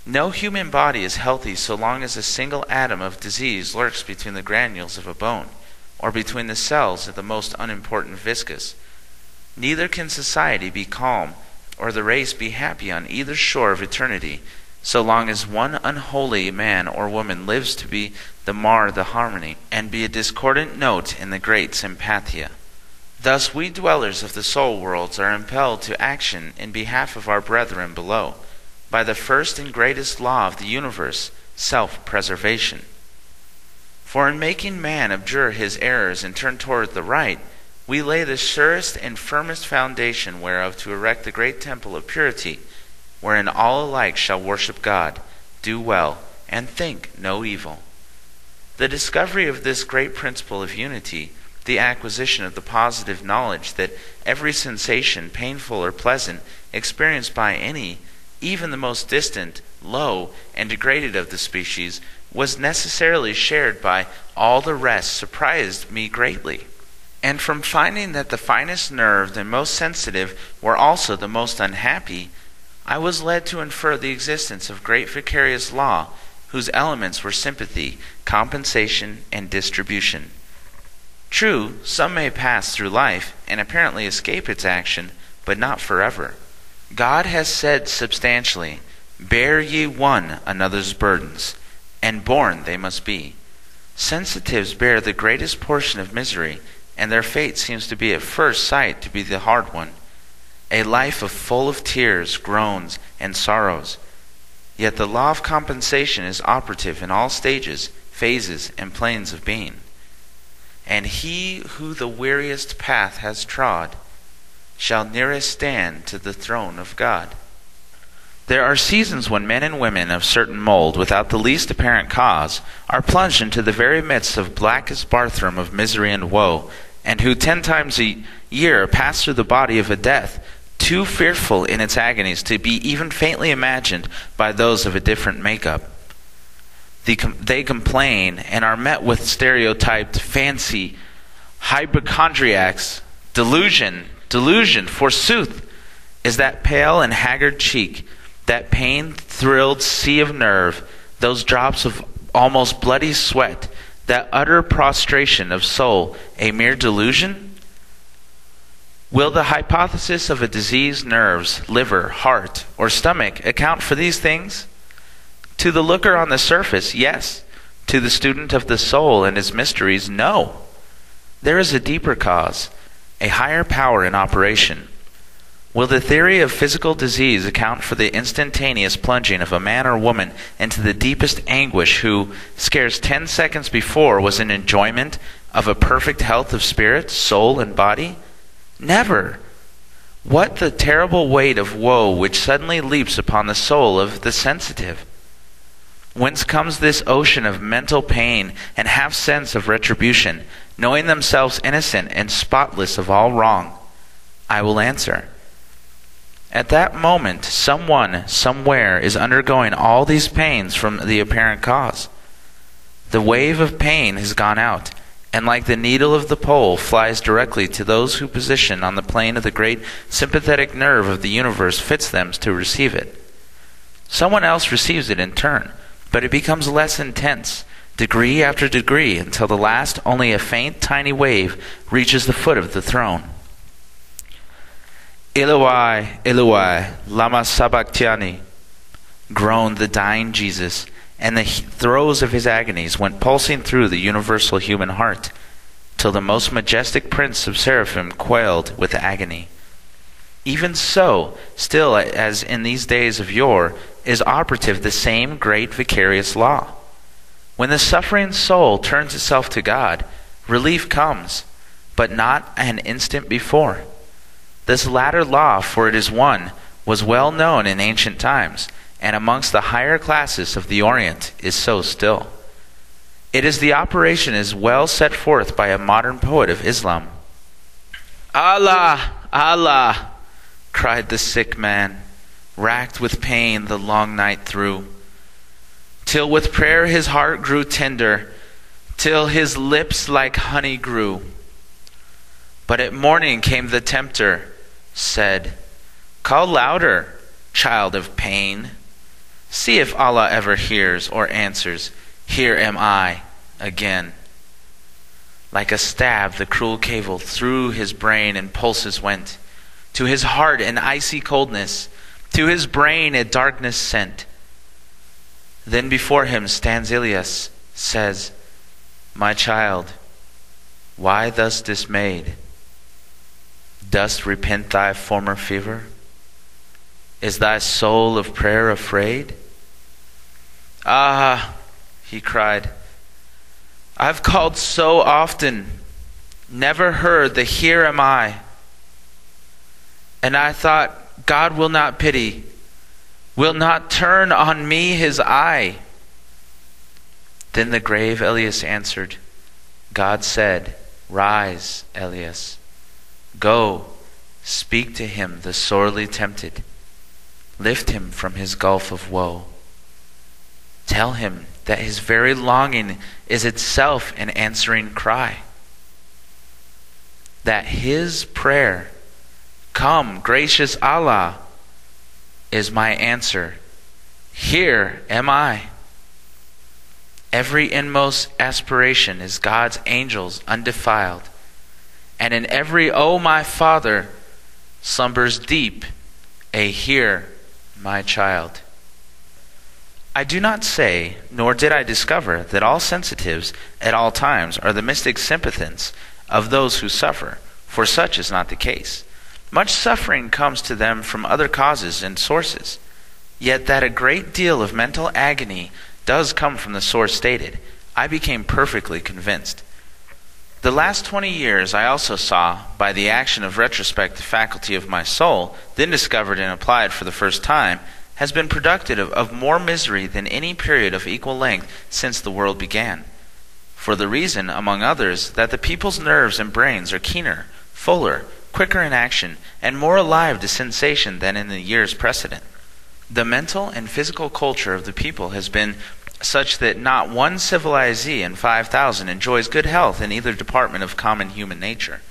No human body is healthy so long as a single atom of disease lurks between the granules of a bone, or between the cells of the most unimportant viscus. Neither can society be calm, or the race be happy on either shore of eternity, so long as one unholy man or woman lives to mar the harmony, and be a discordant note in the great sympathia. Thus we dwellers of the soul worlds are impelled to action in behalf of our brethren below, by the first and greatest law of the universe, self-preservation. For in making man abjure his errors and turn toward the right, we lay the surest and firmest foundation whereof to erect the great temple of purity, wherein all alike shall worship God, do well, and think no evil. The discovery of this great principle of unity, the acquisition of the positive knowledge that every sensation, painful or pleasant, experienced by any, even the most distant, low, and degraded of the species, was necessarily shared by all the rest, surprised me greatly. And from finding that the finest nerved and most sensitive were also the most unhappy, I was led to infer the existence of great vicarious law, whose elements were sympathy, compensation, and distribution. True, some may pass through life and apparently escape its action, but not forever. God has said substantially, "Bear ye one another's burdens," and borne they must be. Sensitives bear the greatest portion of misery, and their fate seems to be at first sight to be the hard one. A life full of tears, groans, and sorrows. Yet the law of compensation is operative in all stages, phases, and planes of being. And he who the weariest path has trod shall nearest stand to the throne of God. There are seasons when men and women of certain mold, without the least apparent cause, are plunged into the very midst of blackest barthrum of misery and woe, and who 10 times a year pass through the body of a death, too fearful in its agonies to be even faintly imagined by those of a different make-up. They complain and are met with stereotyped fancy, hypochondriacs, delusion, forsooth, is that pale and haggard cheek, that pain-thrilled sea of nerve, those drops of almost bloody sweat, that utter prostration of soul, a mere delusion? Will the hypothesis of a diseased nerves, liver, heart, or stomach account for these things? To the looker on the surface, yes. To the student of the soul and its mysteries, no. There is a deeper cause, a higher power in operation. Will the theory of physical disease account for the instantaneous plunging of a man or woman into the deepest anguish who, scarce 10 seconds before, was in enjoyment of a perfect health of spirit, soul, and body? Never. What the terrible weight of woe which suddenly leaps upon the soul of the sensitive? Whence comes this ocean of mental pain and half sense of retribution, knowing themselves innocent and spotless of all wrong? I will answer. At that moment, someone, somewhere, is undergoing all these pains from the apparent cause. The wave of pain has gone out, and like the needle of the pole, flies directly to those whose position on the plane of the great sympathetic nerve of the universe fits them to receive it. Someone else receives it in turn, but it becomes less intense, degree after degree, until the last only a faint, tiny wave reaches the foot of the throne. Eloi, Eloi, lama sabachthani, groaned the dying Jesus, and the throes of his agonies went pulsing through the universal human heart, till the most majestic prince of seraphim quailed with agony. Even so, still as in these days of yore, is operative the same great vicarious law. When the suffering soul turns itself to God, relief comes, but not an instant before. This latter law, for it is one, was well known in ancient times, and amongst the higher classes of the Orient is so still. It is the operation is well set forth by a modern poet of Islam. Allah, Allah, cried the sick man, racked with pain the long night through, till with prayer his heart grew tender, till his lips like honey grew. But at morning came the tempter, said, "Call louder, child of pain. See if Allah ever hears or answers, "Here am I," again. Like a stab the cruel cable through his brain and pulses went. To his heart an icy coldness, to his brain a darkness sent. Then before him stands Ilyas, says, "My child, why thus dismayed? Dost repent thy former fever? Is thy soul of prayer afraid?" "Ah," he cried, "I've called so often, never heard the 'Here am I.' And I thought, God will not pity, will not turn on me his eye." Then the grave Elias answered, God said, "Rise, Elias, go, speak to him the sorely tempted, lift him from his gulf of woe. Tell him that his very longing is itself an answering cry, that his prayer, 'Come, gracious Allah,' is my answer, 'Here am I.' Every inmost aspiration is God's angels undefiled, and in every 'O my Father' slumbers deep a 'Hear, my child.'" I do not say, nor did I discover, that all sensitives at all times are the mystic sympathants of those who suffer, for such is not the case. Much suffering comes to them from other causes and sources, yet that a great deal of mental agony does come from the source stated, I became perfectly convinced. The last 20 years I also saw, by the action of retrospective faculty of my soul, then discovered and applied for the first time, has been productive of more misery than any period of equal length since the world began. For the reason, among others, that the people's nerves and brains are keener, fuller, quicker in action, and more alive to sensation than in the years precedent. The mental and physical culture of the people has been such that not one civilizee in 5,000 enjoys good health in either department of common human nature.